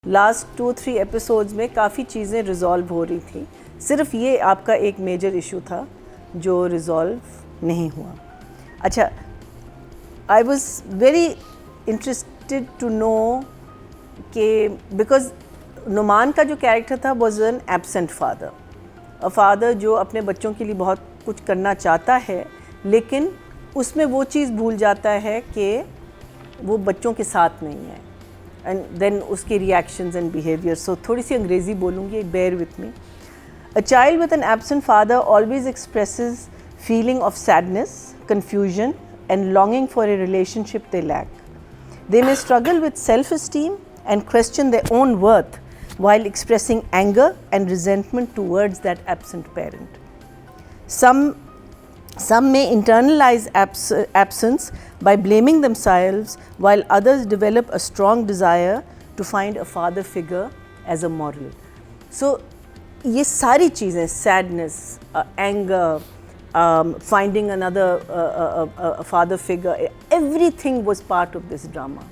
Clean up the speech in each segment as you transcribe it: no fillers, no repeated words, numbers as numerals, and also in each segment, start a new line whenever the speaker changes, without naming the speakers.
Last 2-3 episodes में काफ़ी चीज़ें रिजॉल्व हो रही थी, सिर्फ ये आपका एक मेजर इशू था जो रिजॉल्व नहीं हुआ। अच्छा, I was very interested to know कि बिकॉज नुमान का जो कैरेक्टर था was an absent father, a father जो अपने बच्चों के लिए बहुत कुछ करना चाहता है लेकिन उसमें वो चीज़ भूल जाता है कि वो बच्चों के साथ नहीं है, एंड देन उसके रिएक्शंस एंड बिहेवियर। सो थोड़ी सी अंग्रेज़ी बोलूँगी, bear with me. A child with an absent father always expresses feeling of sadness, confusion and longing for a relationship they lack. They may struggle with self-esteem and question their own worth while expressing anger and resentment towards that absent parent. Some may internalize absence by blaming themselves, while others develop a strong desire to find a father figure as a model. So, ये सारी चीज़ें, sadness, anger, finding another father figure, everything was part of this drama.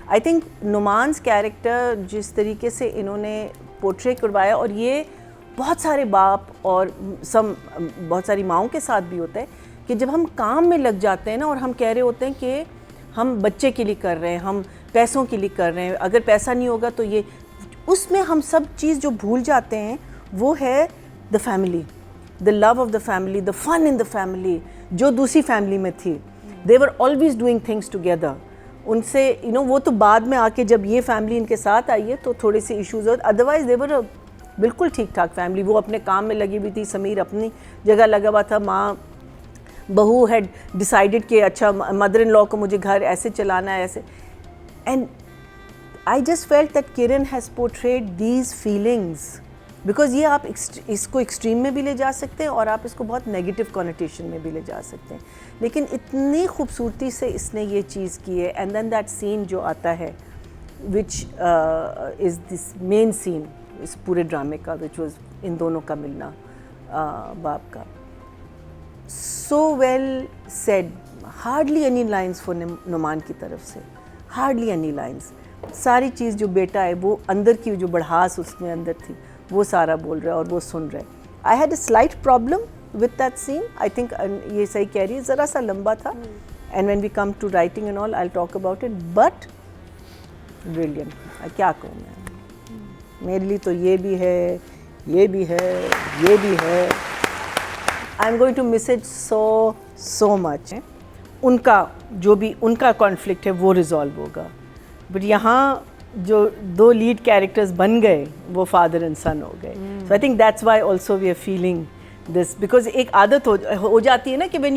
I think Numan's character जिस तरीके से इन्होंने portray करवाया, और ये बहुत सारे बाप और बहुत सारी माओं के साथ भी होता है कि जब हम काम में लग जाते हैं ना और हम कह रहे होते हैं कि हम बच्चे के लिए कर रहे हैं, हम पैसों के लिए कर रहे हैं, अगर पैसा नहीं होगा तो ये, उसमें हम सब चीज़ जो भूल जाते हैं वो है the family, the love of the family, the fun in the family जो दूसरी फैमिली में थी। They were always doing things together. उनसे वो तो बाद में आके जब ये फैमिली इनके साथ आई है तो थोड़े से इश्यूज हो, अदरवाइज दे वर बिल्कुल ठीक ठाक फैमिली। वो अपने काम में लगी हुई थी, समीर अपनी जगह लगा हुआ था, माँ बहू हैड डिसाइडेड कि अच्छा मदर इन लॉ को मुझे घर ऐसे चलाना है, ऐसे। And I just felt that Kiran has portrayed these feelings, because ये आप इसको एक्सट्रीम में भी ले जा सकते हैं और आप इसको बहुत नेगेटिव कॉनोटेशन में भी ले जा सकते हैं, लेकिन इतनी खूबसूरती से इसने ये चीज़ की है। एंड देन दैट सीन जो आता है which is this main scene इस पूरे ड्रामे का, विच वॉज इन दोनों का मिलना बाप का, so well said, hardly any lines for Numan की तरफ से, हार्डली एनी लाइन्स। सारी चीज़ जो बेटा है वो अंदर की जो बढ़ास उसमें अंदर थी वो सारा बोल रहा है और वो सुन रहा है। I had a slight problem with that scene, I think ये सही कह रही है, ज़रा सा लंबा था, and when we come to writing and all I will talk about it, but brilliant. क्या कहूँ मैं, मेरे लिए तो ये भी है, ये भी है, ये भी है। I am going to miss it so much. उनका जो भी उनका कॉन्फ्लिक्ट है वो रिजॉल्व होगा, बट यहाँ जो दो लीड कैरेक्टर्स बन गए वो फादर एंड सन हो गए। So I think that's why also we are feeling this, because एक आदत हो जाती है ना कि व्हेन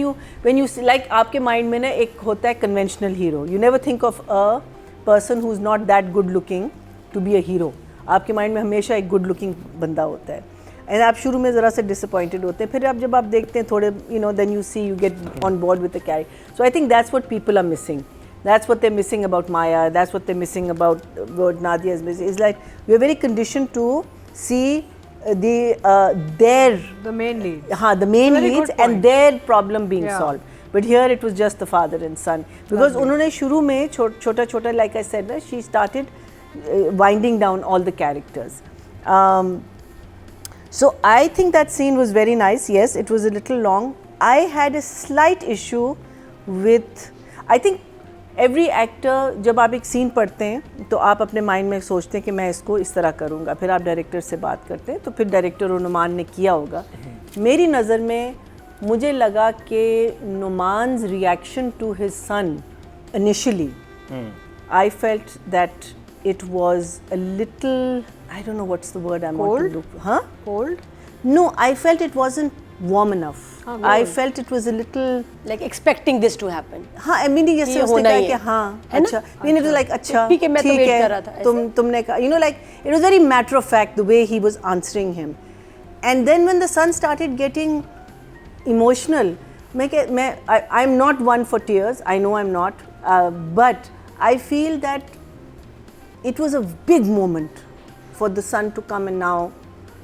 यू लाइक आपके माइंड में ना एक होता है conventional hero, you never think of a person who is not that good looking to be a hero. आपके माइंड में हमेशा एक गुड लुकिंग बंदा होता है, एंड आप शुरू में ज़रा से डिसअपॉइंटेड होते हैं, फिर आप जब आप देखते हैं थोड़े then you see you get on board with the character. So I think that's what people are missing. That's what they're missing about Maya. That's what they're missing about what Nadia is missing. It's like we're very conditioned to see
the main lead.
The main leads and their problem being solved. But here it was just the father and son. Because उन्होंने शुरू में छोटा like I said, she started winding down all the characters. So I think that scene was very nice. Yes, it was a little long. I had a slight issue with, I think every actor जब आप एक scene पढ़ते हैं तो आप अपने mind में सोचते हैं कि मैं इसको इस तरह करूँगा, फिर आप डायरेक्टर से बात करते हैं तो फिर डायरेक्टर और नुमान ने किया होगा। मेरी नज़र में मुझे लगा कि Numan's reaction to his son initially, I felt that it was a little, I don't know what's the word I am want to look,
cold?
No, I felt it wasn't warm enough. I felt it was a little
like expecting this to happen.
हाँ, meaning जैसे उसने कहा कि हाँ अच्छा, meaning it was like अच्छा ठीक है, तुमने कहा, like it was very matter of fact the way he was answering him. And then when the son started getting emotional, I'm not one for tears, I know I'm not, but I feel that it was a big moment for the son to come and now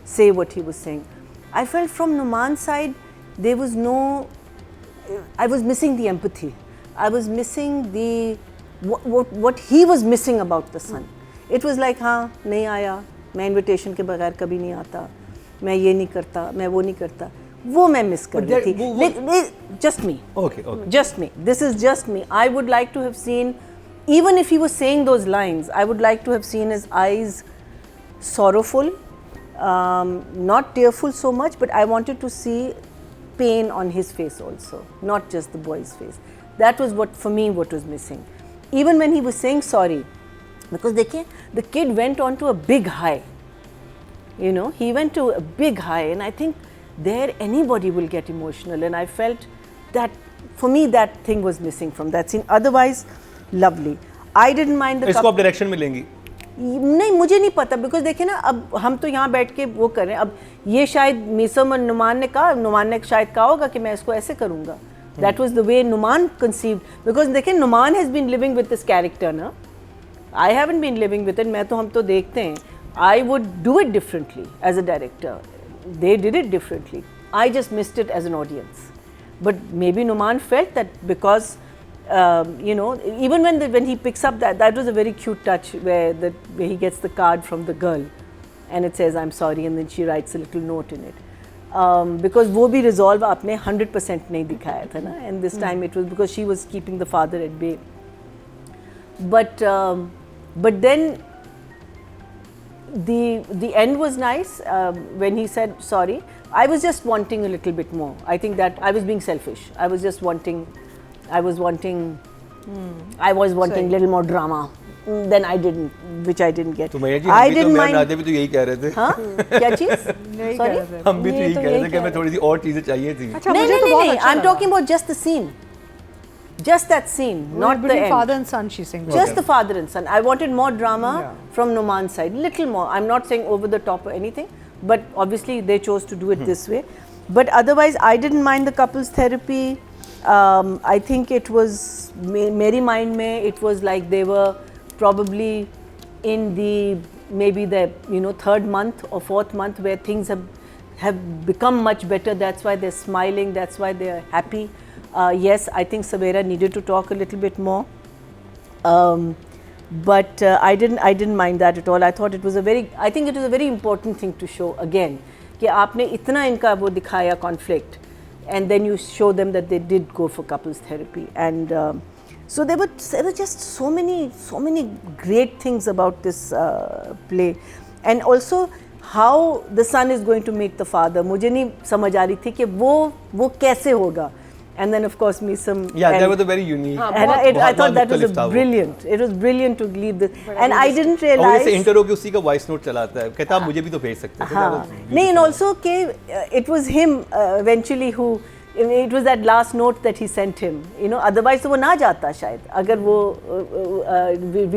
say what he was saying. I felt from Numan's side there was no, I was missing the empathy. I was missing the what he was missing about the son. It was like हाँ नहीं आया, मैं invitation के बगैर कभी नहीं आता, मैं ये नहीं करता, मैं वो नहीं करता, वो मैं मिस कर रही थी. Just me.
Okay.
Just me. This is just me. I would like to have seen, even if he was saying those lines, I would like to have seen his eyes sorrowful, not tearful so much, but I wanted to see pain on his face also, not just the boy's face. That was what, for me, what was missing. Even when he was saying sorry, because the kid went on to a big high. You know, he went to a big high, and I think there anybody will get emotional, and I felt that for me that thing was missing from that scene. Otherwise, lovely. I didn't mind the
इसको आप direction में लेंगी?
नहीं, मुझे नहीं पता, because देखिए ना, अब हम तो यहाँ बैठ के वो कर रहे हैं. अब ये शायद मीसम और नुमान ने कहा, नुमान ने शायद कहा होगा कि मैं इसको ऐसे करूँगा. That was the way Numan conceived, because देखिए Numan has been living with this character ना. I haven't been living with it. मैं तो, हम तो देखते हैं. I would do it differently as a director. They did it differently. I just missed it as an audience. But maybe Numan felt that because, you know, even when he picks up that was a very cute touch where he gets the card from the girl, and it says I'm sorry, and then she writes a little note in it. Because वो भी resolve आपने 100% नहीं दिखाया था ना, and this time it was because she was keeping the father at bay. But then the end was nice when he said sorry. I was just wanting a little bit more. I think that I was being selfish. I was wanting a little more drama. Then I didn't, which I didn't get.
तो मैया जी,
I didn't mind.
राजा भी तो यही कह रहे थे.
हाँ, क्या चीज़? Sorry?
हम भी तो यही कह रहे थे कि हमें थोड़ी सी और चीजें चाहिए थी.
नहीं. I'm talking about just the scene. Just that scene, not the end.
Father and son, she's saying.
Just the father and son. I wanted more drama from Numan's side, little more. I'm not saying over the top or anything, but obviously they chose to do it this way. But otherwise, I didn't mind the couples therapy. I think it was, मेरी mind में, it was like they were probably in maybe the third month or fourth month where things have become much better. That's why they're smiling. That's why they're happy. Yes, I think Sabera needed to talk a little bit more, but I didn't mind that at all. I think it was a very important thing to show again, कि आपने इतना इनका वो दिखाया conflict, and then you show them that they did go for couples therapy, and so there were just so many great things about this play, and also how the son is going to meet the father. मुझे नहीं समझ आ रही थी कि वो कैसे होगा. And then of course Meesam.
Yeah, that was a very unique.
And I thought that was brilliant. It was brilliant to leave this. And I didn't realize.
और इंटर होके उसी का voice note चलाता है. कहता आप मुझे भी तो भेज सकते थे.
हाँ. नहीं, and also कि it was him eventually who. It was that last note that he sent him. Otherwise तो वो ना जाता शायद. अगर वो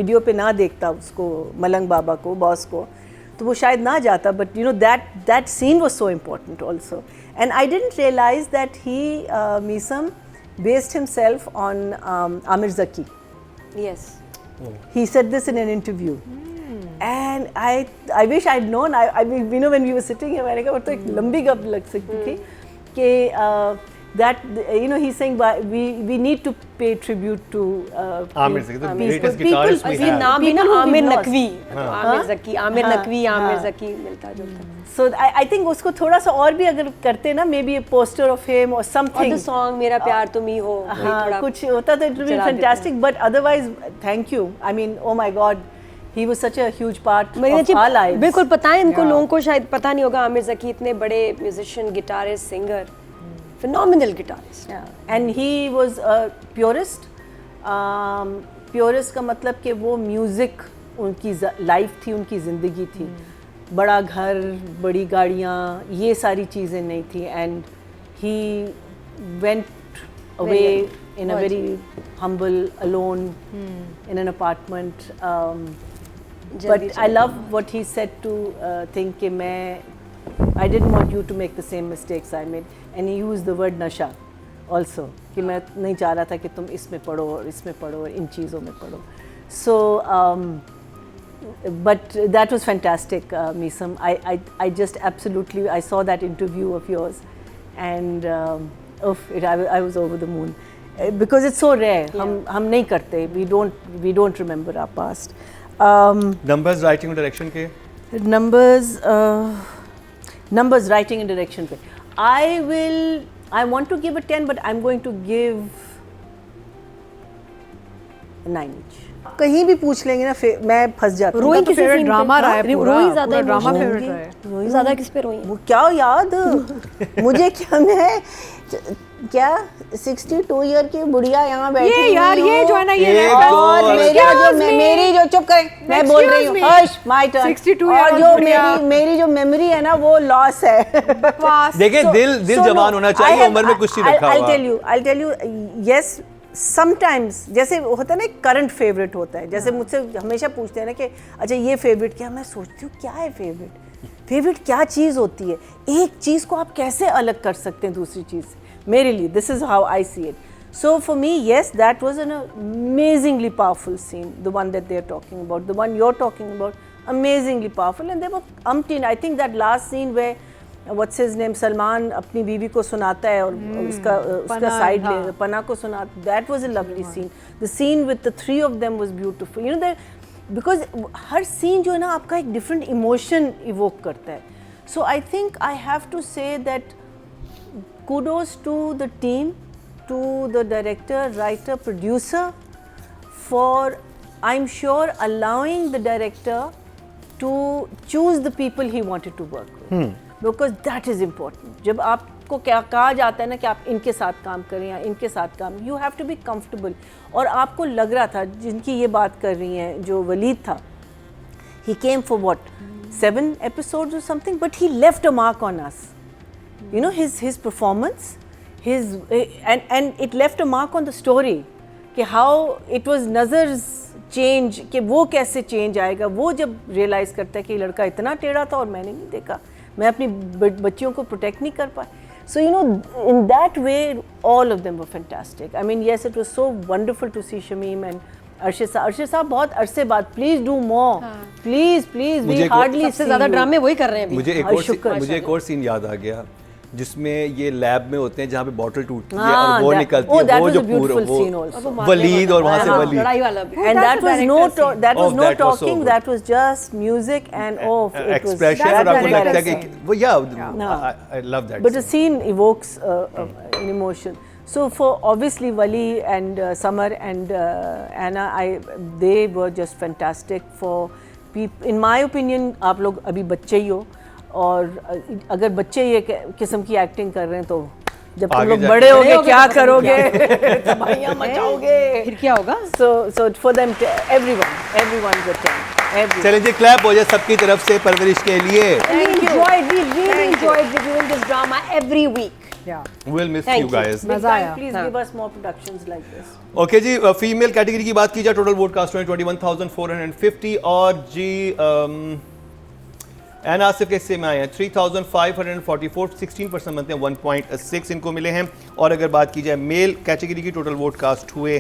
वीडियो पे ना देखता उसको, मलंग बाबा को, बॉस को, तो वो शायद ना जाता. But that scene was so important also. And I didn't realize that he, Meesam, based himself on Amir Zaki.
Yes.
He said this in an interview. And I wish I'd known. I mean, when we were sitting here, मैंने कहा वो तो एक लंबी गप लग सकती थी कि that he's saying we need to pay tribute to
Amir Zaki, the greatest guitarist we have.
नाम भी ना आमिर नकवी, आमिर ज़की, आमिर नकवी, आमिर ज़की मिलता जुलता.
So I think उसको थोड़ा सा और भी अगर करते ना, maybe a poster of him or something.
Or the song मेरा प्यार तुम ही हो.
हाँ, कुछ होता तो it would be fantastic. But otherwise, thank you. I mean, oh my God, he was such a huge part of our lives.
बिल्कुल पता है इनको लोगों को शायद पता नहीं होगा आमिर ज़की इतने बड़े musician, guitarist, singer. Phenomenal guitarist.
Yeah. And he was a purist. Purist का मतलब कि वो music उनकी life थी, उनकी ज़िंदगी थी. बड़ा घर, बड़ी गाड़ियाँ, ये सारी चीज़ें नहीं थी. And he went away in a very humble, alone, in an apartment. But I love what he said to think कि I didn't want you to make the same mistakes I made. And he used the word nasha also. कि मैं नहीं चाह रहा था कि तुम इसमें पढ़ो और इसमें पढ़ो और इन चीज़ों में पढ़ो. So, but that was fantastic, Meesam. I just absolutely, I saw that interview of yours, and I was over the moon. Because it's so rare. हम नहीं करते. We don't remember our past.
Numbers, writing और direction के
numbers, writing and direction पे I want to give a 10 but I'm going to give 9 each. कहीं भी पूछ लेंगे ना मैं फंस जाती हूँ।
रोई
तो
किस
फेवरेट
सीन
ड्रामा रहा है पूरा,
रोई ज्यादा
ड्रामा
emotional
फेवरेट
होंगी।
रहा है।
रोई ज्यादा किस पे रोई?
वो क्या याद मुझे क्या मैं क्या 62 ईयर की बुढ़िया यहाँ बैठी
ये यार
हुई
ये
हूँ।
जो है ना ये
एक
मैं-
दो
और मेरी जो चुप करें मैं बोल रही हूँ हर्ष माय टर्न
62
और
year
जो
old बुढ़िया।
मेरी जो मेमोरी है ना वो लॉस है।
बकवास।
देखिए दिल जवान होना चाहिए, उम्र में कुछ नहीं रखा हुआ।
I'll tell you yes sometimes जैसे होता है ना करंट फेवरेट होता है, जैसे मुझसे हमेशा पूछते हैं ना कि अच्छा ये फेवरेट क्या, मैं सोचती हूँ क्या है फेवरेट क्या चीज़ होती है, एक चीज़ को आप कैसे अलग कर सकते हैं दूसरी चीज़ से। मेरे लिए this is how I see it. So for me, yes, that was an amazingly powerful scene, the one that they are talking about, the one you're talking about, amazingly powerful. And there were umpteen, I think that last scene where what's his name, Salman अपनी बीवी को सुनाता है और उसका side ले पना को सुनाता, that was a lovely scene. The scene with the three of them was beautiful. You know that because her scene जो है ना आपका एक different emotion evoke करता है. So I think I have to say that kudos to the team, to the director, writer, producer for, I'm sure, allowing the director to choose the people he wanted to work with. Because that is important. जब आपको क्या कहा जाता है ना कि आप इनके साथ काम करें या इनके साथ काम, you have to be comfortable. और आपको लग रहा था जिनकी ये बात कर रही हैं जो वलीद था, he came for what 7 episodes or something, but he left a mark on us. You know his performance, and it left a mark on the story कि how it was Nazar's change, कि वो कैसे change आएगा, वो जब realize करता है कि लड़का इतना टेढ़ा था और मैंने नहीं देखा, मैं अपनी बच्चियों को protect नहीं कर पाया. So you know, in that way, all of them were fantastic. I mean, yes, it was so wonderful to see Shamim and Arshid साहब बहुत अरसे बाद please do more, please we hardly
सबसे ज्यादा ड्रामे वही कर रहे हैं अभी।
मुझे एक और सीन याद आ गया जिसमें ये लैब में होते हैं जहाँ पे बॉटल टूटती है और वो निकलती है, वो जो पूरा वलीद और वहाँ से वलीद,
लड़ाई वाला भी।
and that was no talking, that was just music and
expression और आपको लगता है कि वो I love that.
But the scene evokes an emotion. So for obviously Wali and Samar and Anna, they were just fantastic for people. In my opinion, आप लोग अभी बच्चे ही हो और अगर बच्चे ये किस्म की एक्टिंग कर रहे हैं तो जब तुम लोग बड़े होगे क्या करोगे, तबाहियां मचाओगे,
फिर क्या होगा?
So for them, everyone's a 10.
चलिए जी क्लैप हो जाए सबकी तरफ से परवरिश के लिए.
We really enjoyed reviewing this drama every week.
Yeah.
We'll miss
Thank
you
you.
guys.
Next
मजा
time,
आया.
please give us more productions like this.
Okay ji, female category की बात की जाए टोटल वोट कास्ट 21,450 और जी एन आसिफ के हिस्से में आए हैं 3,544, 16% बनते हैं 1.6 इनको मिले हैं. और अगर बात की जाए मेल कैटेगरी की टोटल वोट कास्ट हुए